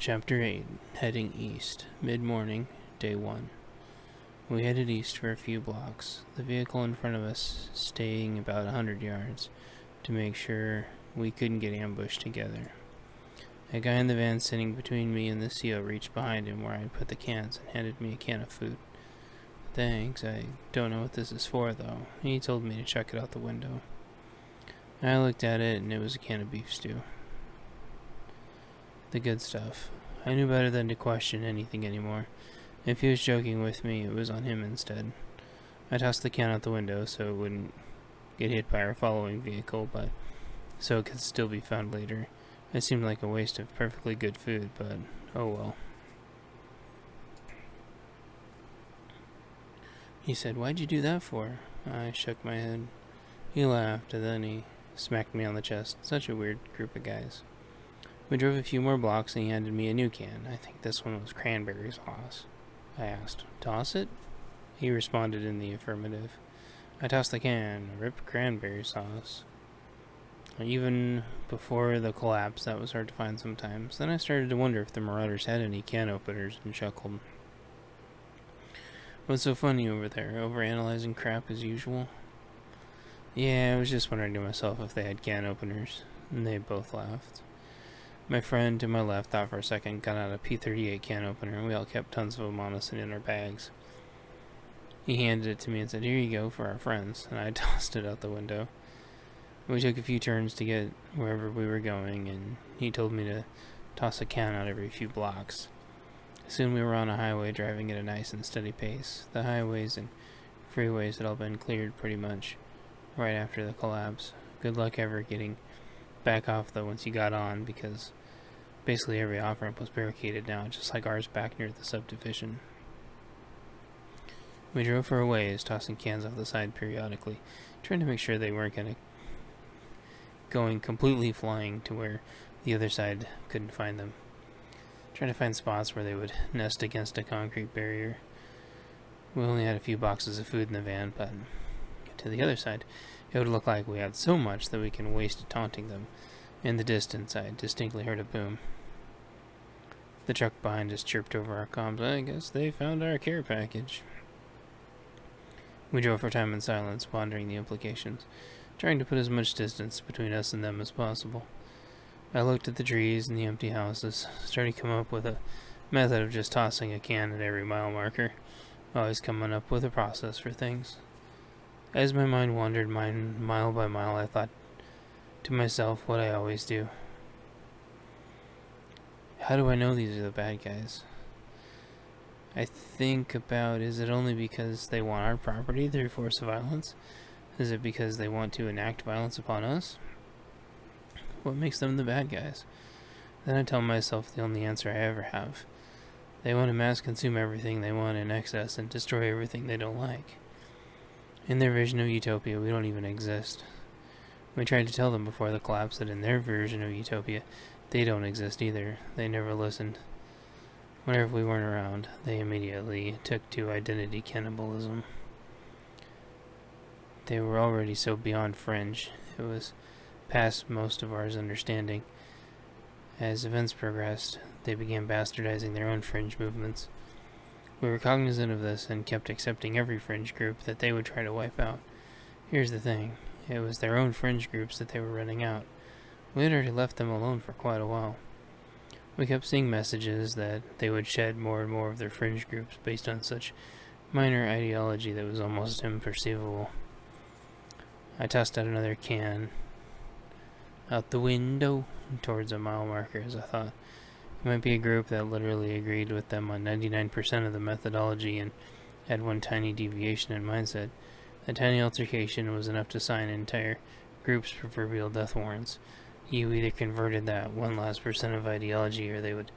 Chapter 8. Heading East. Mid-morning, Day 1. We headed east for a few blocks, the vehicle in front of us staying about 100 yards, to make sure we couldn't get ambushed together. A guy in the van sitting between me and the CO reached behind him where I put the cans and handed me a can of food. Thanks, I don't know what this is for though. He told me to chuck it out the window. I looked at it and it was a can of beef stew. The good stuff. I knew better than to question anything anymore. If he was joking with me, it was on him instead. I tossed the can out the window so it wouldn't get hit by our following vehicle, but so it could still be found later. It seemed like a waste of perfectly good food, but oh well. He said, "Why'd you do that for?" I shook my head. He laughed, and then he smacked me on the chest. Such a weird group of guys. We drove a few more blocks and he handed me a new can. I think this one was cranberry sauce. I asked, "Toss it?" He responded in the affirmative. I tossed the can, ripped cranberry sauce. Even before the collapse, that was hard to find sometimes. Then I started to wonder if the Marauders had any can openers and chuckled. What's so funny over there? Overanalyzing crap as usual? Yeah, I was just wondering to myself if they had can openers. And they both laughed. My friend to my left thought for a second, got out a P38 can opener, and we all kept tons of them on us and in our bags. He handed it to me and said, "Here you go for our friends," and I tossed it out the window. We took a few turns to get wherever we were going, and he told me to toss a can out every few blocks. Soon we were on a highway driving at a nice and steady pace. The highways and freeways had all been cleared pretty much right after the collapse. Good luck ever getting back off though once you got on, because basically every off-ramp was barricaded now, just like ours back near the subdivision. We drove for a ways, tossing cans off the side periodically, trying to make sure they weren't going completely flying to where the other side couldn't find them. Trying to find spots where they would nest against a concrete barrier. We only had a few boxes of food in the van, but to the other side, it would look like we had so much that we can waste taunting them. In the distance, I distinctly heard a boom. The truck behind us chirped over our comms. I guess they found our care package. We drove for time in silence, pondering the implications, trying to put as much distance between us and them as possible. I looked at the trees and the empty houses, starting to come up with a method of just tossing a can at every mile marker, always coming up with a process for things. As my mind wandered mile by mile, I thought to myself what I always do. How do I know these are the bad guys? I think about, is it only because they want our property through force of violence? Is it because they want to enact violence upon us? What makes them the bad guys? Then I tell myself the only answer I ever have. They want to mass consume everything they want in excess and destroy everything they don't like. In their vision of utopia, we don't even exist. We tried to tell them before the collapse that in their version of utopia, they don't exist either. They never listened. Whenever we weren't around, they immediately took to identity cannibalism. They were already so beyond fringe, it was past most of ours understanding. As events progressed, they began bastardizing their own fringe movements. We were cognizant of this and kept accepting every fringe group that they would try to wipe out. Here's the thing, it was their own fringe groups that they were running out. We had already left them alone for quite a while. We kept seeing messages that they would shed more and more of their fringe groups based on such minor ideology that was almost imperceivable. I tossed out another can out the window towards a mile marker, as I thought. It might be a group that literally agreed with them on 99% of the methodology and had one tiny deviation in mindset. A tiny altercation was enough to sign entire groups' proverbial death warrants. You either converted that one last percent of ideology, or they would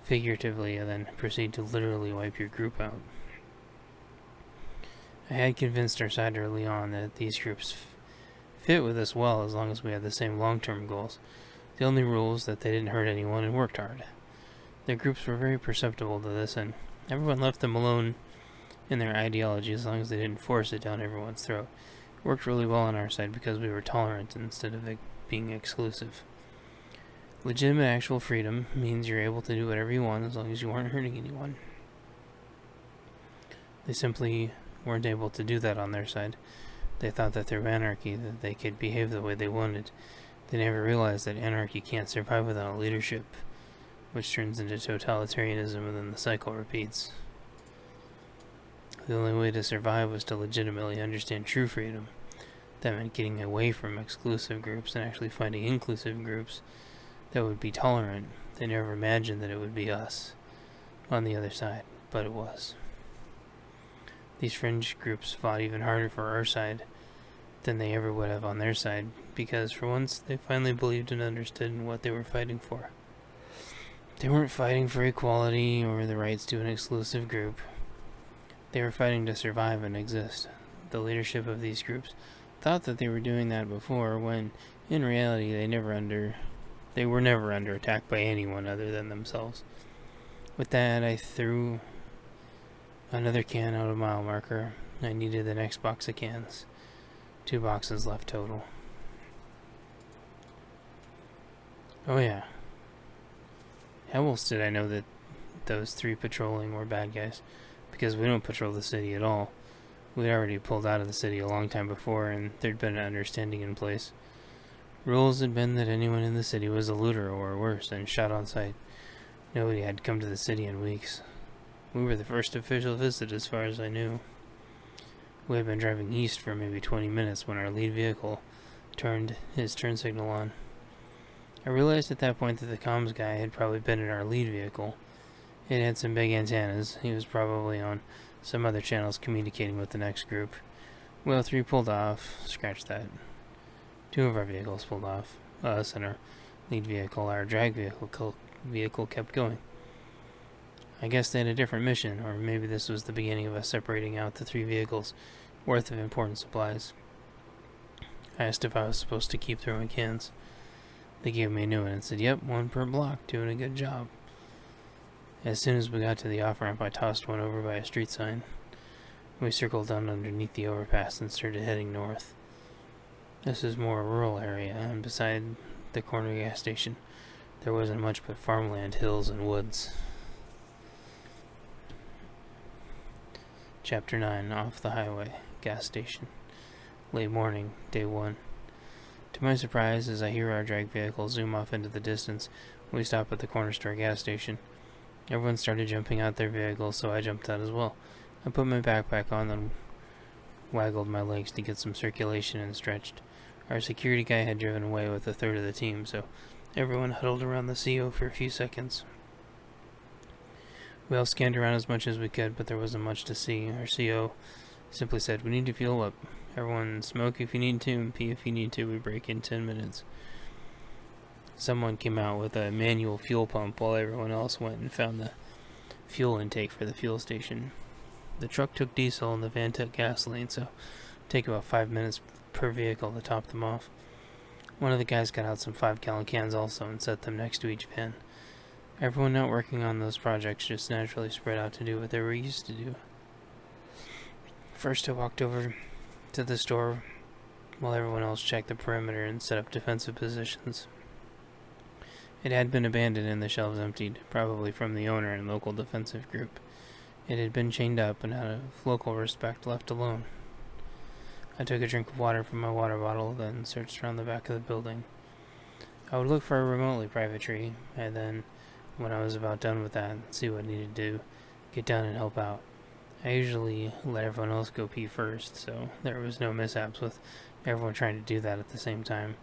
figuratively and then proceed to literally wipe your group out. I had convinced our side early on that these groups fit with us well as long as we had the same long-term goals. The only rule is that they didn't hurt anyone and worked hard. Their groups were very perceptible to this, and everyone left them alone in their ideology as long as they didn't force it down everyone's throat. It worked really well on our side because we were tolerant instead of it being exclusive. Legitimate actual freedom means you're able to do whatever you want as long as you aren't hurting anyone. They simply weren't able to do that on their side. They thought that through anarchy that they could behave the way they wanted. They never realized that anarchy can't survive without leadership, which turns into totalitarianism and then the cycle repeats. The only way to survive was to legitimately understand true freedom. That meant getting away from exclusive groups and actually finding inclusive groups that would be tolerant. They never imagined that it would be us on the other side, but it was. These fringe groups fought even harder for our side than they ever would have on their side, because for once they finally believed and understood what they were fighting for. They weren't fighting for equality or the rights to an exclusive group. They were fighting to survive and exist. The leadership of these groups thought that they were doing that before, when in reality they were never under attack by anyone other than themselves. With that, I threw another can out of mile marker. I needed the next box of cans. 2 boxes left total. Oh yeah. How else did I know that those 3 patrolling were bad guys? Because we don't patrol the city at all. We'd already pulled out of the city a long time before, and there'd been an understanding in place. Rules had been that anyone in the city was a looter or worse, and shot on sight. Nobody had come to the city in weeks. We were the first official visit as far as I knew. We had been driving east for maybe 20 minutes when our lead vehicle turned his turn signal on. I realized at that point that the comms guy had probably been in our lead vehicle. It had some big antennas. He was probably on some other channels communicating with the next group. Well, 3 pulled off. Scratch that. 2 of our vehicles pulled off. Us and our lead vehicle. Our drag vehicle kept going. I guess they had a different mission, or maybe this was the beginning of us separating out the 3 vehicles worth of important supplies. I asked if I was supposed to keep throwing cans. They gave me a new one and said, "Yep, 1 per block, doing a good job." As soon as we got to the off-ramp, I tossed one over by a street sign. We circled down underneath the overpass and started heading north. This is more a rural area, and beside the corner gas station, there wasn't much but farmland, hills, and woods. Chapter 9, Off the Highway, Gas Station. Late morning, day 1. To my surprise, as I hear our drag vehicle zoom off into the distance, we stop at the corner store gas station. Everyone started jumping out their vehicles, so I jumped out as well. I put my backpack on and waggled my legs to get some circulation and stretched. Our security guy had driven away with 1/3 of the team, so everyone huddled around the CO for a few seconds. We all scanned around as much as we could, but there wasn't much to see. Our CO simply said, "We need to fuel up. Everyone smoke if you need to, and pee if you need to. We break in 10 minutes. Someone came out with a manual fuel pump while everyone else went and found the fuel intake for the fuel station. The truck took diesel and the van took gasoline, so it'd take about 5 minutes per vehicle to top them off. One of the guys got out some 5-gallon cans also and set them next to each van. Everyone not working on those projects just naturally spread out to do what they were used to do. First I walked over to the store while everyone else checked the perimeter and set up defensive positions. It had been abandoned and the shelves emptied, probably from the owner and local defensive group. It had been chained up and out of local respect left alone. I took a drink of water from my water bottle, then searched around the back of the building. I would look for a remotely private tree, and then, when I was about done with that, see what needed to get done and help out. I usually let everyone else go pee first, so there was no mishaps with everyone trying to do that at the same time.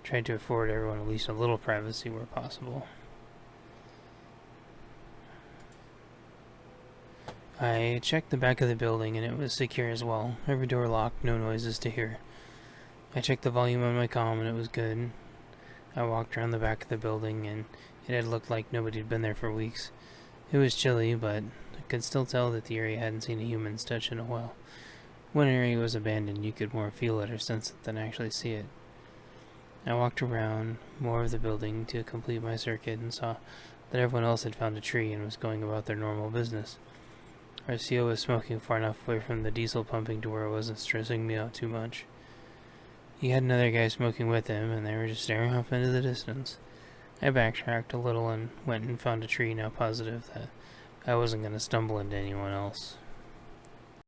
Tried to afford everyone at least a little privacy where possible. I checked the back of the building and it was secure as well. Every door locked, no noises to hear. I checked the volume on my comm and it was good. I walked around the back of the building and it had looked like nobody had been there for weeks. It was chilly, but I could still tell that the area hadn't seen a human's touch in a while. When an area was abandoned, you could more feel it or sense it than actually see it. I walked around more of the building to complete my circuit and saw that everyone else had found a tree and was going about their normal business. Our CO was smoking far enough away from the diesel pumping to where it wasn't stressing me out too much. He had another guy smoking with him, and they were just staring off into the distance. I backtracked a little and went and found a tree, now positive that I wasn't going to stumble into anyone else.